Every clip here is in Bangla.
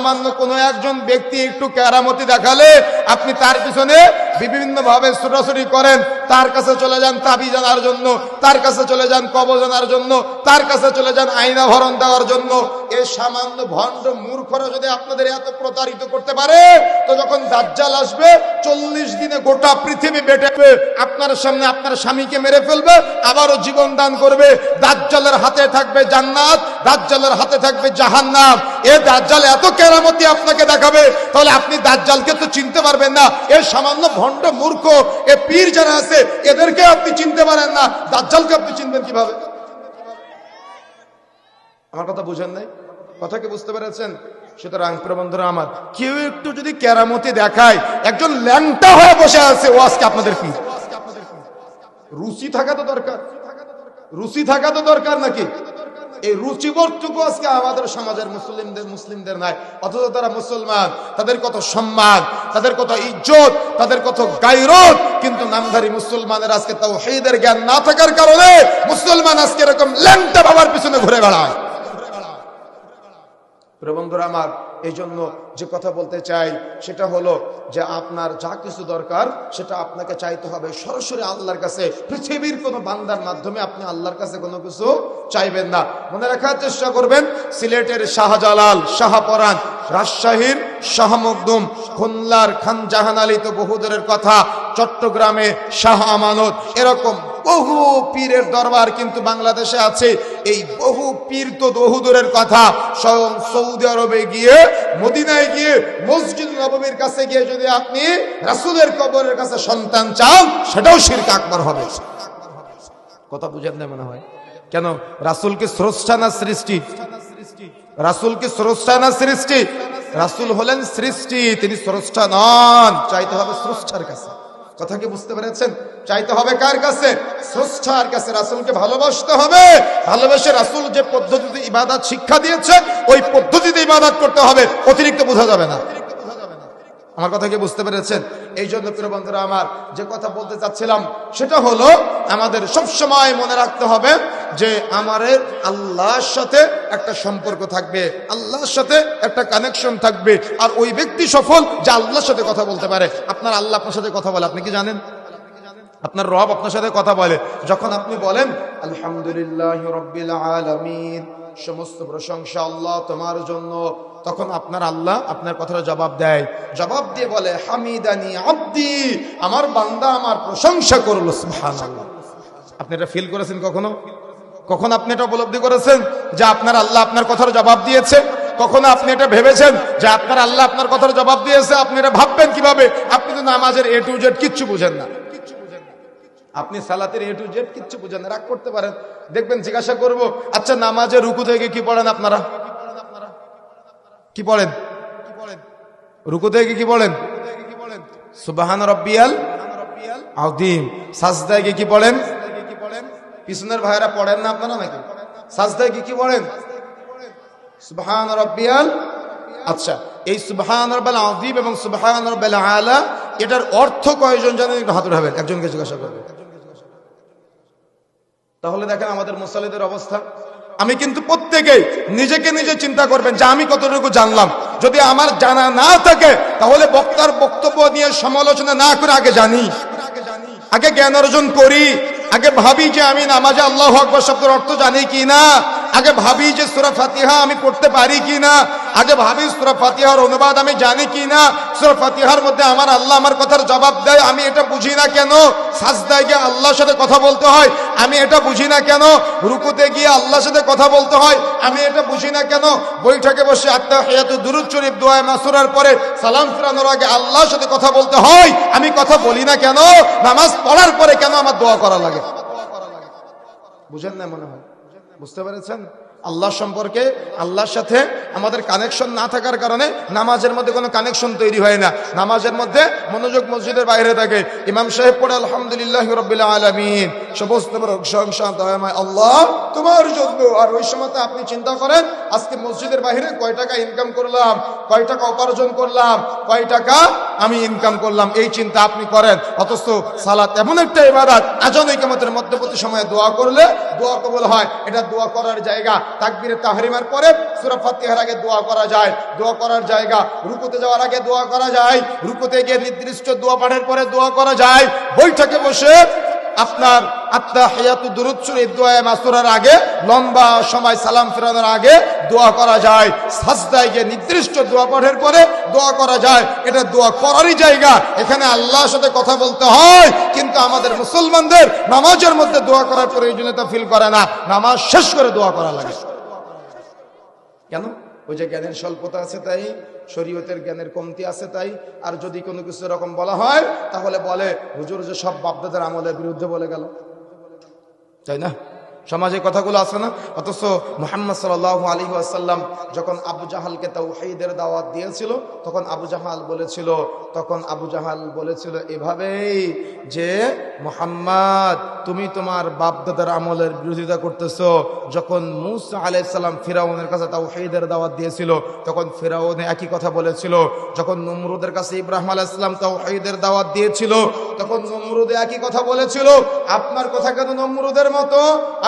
সামান্য কোনো একজন ব্যক্তি একটু কেরামতি দেখালে আপনি তার পিছনে বিভিন্ন ভাবে ছোটাছুটি করেন, তার কাছে চলে যান তাবিজ আনার জন্য, তার কাছে চলে যান কবজ আনার জন্য, তার কাছে চলে যান আয়না ভরণ দেওয়ার জন্য। এই সামান্য ভণ্ড মূর্খরা যদি আপনাদের এত প্রতারিত করতে পারে, তো যখন দাজ্জাল আসবে 40 দিনে গোটা পৃথিবী বেঁটে আপনার সামনে আপনার স্বামীকে মেরে ফেলবে, আবারও জীবন দান করবে। দাজ্জালের হাতে থাকবে জান্নাত, দাজ্জালের হাতে থাকবে জাহান্নাম। এ দাজ্জাল এত কেরামতি আপনাকে দেখাবে, তাহলে আপনি দাজ্জালকে তো চিনতে পারবেন না। এ সামান্য ভণ্ড মূর্খ এ পীর যারা আছে এদেরকে আপনি চিনতে পারেন না, দাজ্জালকে আপনি চিনবেন কিভাবে? আমার কথা বুঝেন নাই? কথা কি বুঝতে পেরেছেন? সুতরাং প্রিয় বন্ধুরা আমার, কেউ একটু যদি কেরামতি দেখায়, একজন ল্যাংটা হয়ে বসে আছে, ও আজকে আপনাদের পীর। রুচি থাকা তো দরকার, রুচি থাকা তো দরকার নাকি? এই রুচিবোধটুকু আজকে আমাদের সমাজের মুসলিমদের নাই। অথচ তারা মুসলমান, তাদের কত সম্মান, তাদের কত ইজ্জত, তাদের কত গায়রত, কিন্তু নামধারী মুসলমানের আজকে তাওহীদের জ্ঞান না থাকার কারণে মুসলমান আজকে এরকম ল্যাংটা বাবার পিছনে ঘুরে বেড়ায়। প্রিয় বন্ধুরা আমার, এই জন্য যে কথা বলতে চাই সেটা হলো যে আপনার যা কিছু দরকার সেটা আপনাকে চাইতে হবে সরাসরি আল্লাহর কাছে। পৃথিবীর কোনো বান্দার মাধ্যমে আপনি আল্লাহর কাছে কোনো কিছু চাইবেন না। মনে রাখার চেষ্টা করবেন, সিলেটের শাহজালাল, শাহপরান, রাজশাহীর শাহ মখদুম, খুলনার খান জাহান আলী তো বহুদূরের কথা, চট্টগ্রামে শাহ আমানত, এরকম বহু পীরের দরবার কিন্তু বাংলাদেশে আছে। এই বহু পীর তো বহুদূরের কথা, স্বয়ং সৌদি আরবে গিয়ে, মদিনায় গিয়ে, মসজিদ নববীর কাছে গিয়ে যদি আপনি রাসূলের কবরের কাছে সন্তান চান, সেটাও শিরক আকবার হবে। কথা বুঝেন না মনে হয়? কেন? রাসূল কি স্রষ্টা না সৃষ্টি? রাসূল কি স্রষ্টা না সৃষ্টি? রাসূল হলেন সৃষ্টি, তিনি স্রষ্টা নন। চাইতে হবে স্রষ্টার কাছে। কথা কি বুঝতে পেরেছেন? চাইতে হবে কার কাছে? স্রষ্টার কাছে। রাসূলকে ভালোবাসতে হবে, ভালোবেসে রাসূল যে পদ্ধতিতে ইবাদত শিক্ষা দিয়েছে ওই পদ্ধতিতে ইবাদত করতে হবে, অতিরিক্ত বোঝা যাবে না। আমার কথা কি বুঝতে পেরেছেন? এই জন্য প্রিয় বন্ধুরা আমার, যে কথা বলতে চাচ্ছিলাম সেটা হলো আমাদের সব সময় মনে রাখতে হবে যে আমাদের আল্লাহর সাথে একটা সম্পর্ক থাকবে, আল্লাহর সাথে একটা কানেকশন থাকবে। আর ওই ব্যক্তি সফল যে আল্লাহর সাথে কথা বলতে পারে। আপনার আল্লাহ আপনার সাথে কথা বলে, আপনি কি জানেন? আপনার রব আপনার সাথে কথা বলে। যখন আপনি বলেন আলহামদুলিল্লাহি রাব্বিল আলামিন, সমস্ত প্রশংসা আল্লাহ তোমার জন্য, তখন আপনার আল্লাহ আপনার কথাটা জবাব দেয়। জবাব দিয়ে বলে হামিদানি আব্দি, আমার বান্দা আমার প্রশংসা করলো, সুবহানাল্লাহ। আপনি এটা ফিল করেছেন কখনো? কখনো আপনি এটা উপলব্ধি করেছেন যে আপনার আল্লাহ আপনার কথার জবাব দিয়েছে? কখনো আপনি এটা ভেবেছেন যে আপনার আল্লাহ আপনার কথার জবাব দিয়েছে? আপনি এটা ভাববেন কিভাবে? আপনি তো নামাজের A to Z কিচ্ছু বুঝেন না, আপনি সালাতের A to Z কিচ্ছু বুঝেন না। রাগ করতে পারেন, দেখবেন জিজ্ঞাসা করব, আচ্ছা নামাজে রুকু থেকে কি পড়েন আপনারা? কি পড়েন? রুকু থেকে কি পড়েন? সুবহান রাব্বিয়াল আযীম। সাজদায় কি পড়েন? পিছনের ভাইরা পড়েন না আপনারা নাকি? সাজদায় কি পড়েন? সুবহান রাব্বিয়াল। আচ্ছা, এই সুবহান রাব্বিল আযীম এবং সুবহান রাব্বিল আলা এটার অর্থ কয়জন জানেন? একটু হাত উঠাবেন, একজনকে জিজ্ঞাসা করবেন। তাহলে দেখেন আমাদের মুসল্লিদের অবস্থা। আমি কিন্তু প্রত্যেকেই নিজেকে নিজে চিন্তা করবেন যে আমি কতটুকু জানলাম। যদি আমার জানা না থাকে তাহলে বক্তার বক্তব্য নিয়ে সমালোচনা না করে আগে জানি, আগে জ্ঞান অর্জন করি, আগে ভাবি যে আমি নামাজে আল্লাহু আকবার শব্দের অর্থ জানি কিনা, আগে ভাবি যে সূরা ফাতিহা আমি পড়তে পারি কিনা, আগে ভাবি সূরা ফাতিহার অনুবাদ আমি জানি কিনা, সূরা ফাতিহার মধ্যে আমার আল্লাহ আমার কথার জবাব দেয় আমি এটা বুঝি না কেন, সাজদায় গিয়ে আল্লাহর সাথে কথা বলতে হয় আমি এটা বুঝি না কেন, রুকুতে গিয়ে আল্লাহর সাথে কথা বলতে হয় আমি এটা বুঝি না কেন, বৈঠকে বসে আত্তাহিয়াতু দুরূদ শরীফ দোয়া মাসুরার পরে সালাম ফিরানোর আগে আল্লাহর সাথে কথা বলতে হয় আমি কথা বলি না কেন, নামাজ পড়ার পরে কেন আমার দোয়া করা লাগে? বুঝেন না মনে হয়? বুঝতে পেরেছেন? আল্লাহ সম্পর্কে আল্লাহর সাথে আমাদের কানেকশন না থাকার কারণে নামাজের মধ্যে কোনো কানেকশন তৈরি হয় না। নামাজের মধ্যে মনোযোগ মসজিদের বাইরে থাকে। ইমাম সাহেব পড়ে আলহামদুলিল্লাহি রাব্বিল আলামিন, সমস্ত প্রশংসা দয়াময় আল্লাহ তোমার জন্য। আর ওই সময়তে আপনি চিন্তা করেন আজকে মসজিদের বাইরে কয় টাকা ইনকাম করলাম, কয় টাকা উপার্জন করলাম, কয় টাকা আমি ইনকাম করলাম, এই চিন্তা আপনি করেন। অথচ সালাত এমন একটা ইবাদত, আজান ইকামতের মধ্যবর্তী সময়ে দোয়া করলে দোয়া কবুল হয়। এটা দোয়া করার জায়গা। তাকবীরে তাহরিমার পরে সূরা ফাতিহার আগে দোয়া করা যায়, দোয়া করার জায়গা। রুকুতে যাওয়ার আগে দোয়া করা যায়, রুকুতে গিয়ে নির্দিষ্ট দোয়া পাঠের পরে দোয়া করা যায়। বৈঠকে বসে আপনার আত্তাহিয়াতু দুরূদ শরীফ দোয়া মাসুরার আগে লম্বা সময় সালাম ফেরানোর আগে দোয়া করা যায়। সাজদায় গিয়ে নির্দিষ্ট দোয়া পাঠের পরে দোয়া করা যায়। এটা দোয়া করারই জায়গা। এখানে আল্লাহর সাথে কথা বলতে হয়, কিন্তু আমাদের মুসলমানদের নামাজের মধ্যে দোয়া করার প্রয়োজনীয়তা ফিল করে না, নামাজ শেষ করে দোয়া করা লাগে। কেন? ওই যে জ্ঞানের স্বল্পতা আছে তাই, শরীয়তের জ্ঞানের কমতি আছে তাই। আর যদি কোনো কিছু এরকম বলা হয় তাহলে বলে হুজুর যে সব বাপদাদার আমলের বিরুদ্ধে বলে গেল, তাই না? সমাজে কথাগুলো আছে না? অথচ মুহাম্মদ সাল্লাল্লাহু আলাইহি ওয়াসাল্লাম যখন আবু জাহালকে তাওহীদের দাওয়াত দিয়েছিল তখন আবু জাহাল বলেছিল এভাবেই যে মুহাম্মদ তুমি তোমার বাপদাদার আমলের বিরোধিতা করতেছো। যখন মূসা আলাইহিস সালাম ফিরাউনের কাছে তাওহীদের দাওয়াত দিয়েছিল তখন ফিরাউন একই কথা বলেছিল। যখন নমরুদের কাছে ইব্রাহিম আলাইহিস সালাম তাওহীদের দাওয়াত দিয়েছিল তখন নমরুদ একই কথা বলেছিল। আপনার কথা কেন নমরুদের মতো?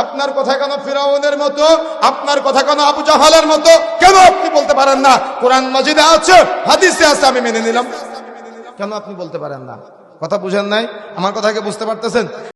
আপনার কথা কেন ফিরাউনের মতো? আপনার কথা কেন আবু জাহালের মতো? কেন আপনি বলতে পারেন না কোরআন মাজিদে আছে, হাদিসে আছে, আমি মেনে নিলাম? কেন আপনি বলতে পারেন না? কথা বুঝেন নাই? আমার কথাকে বুঝতে পারতেছেন?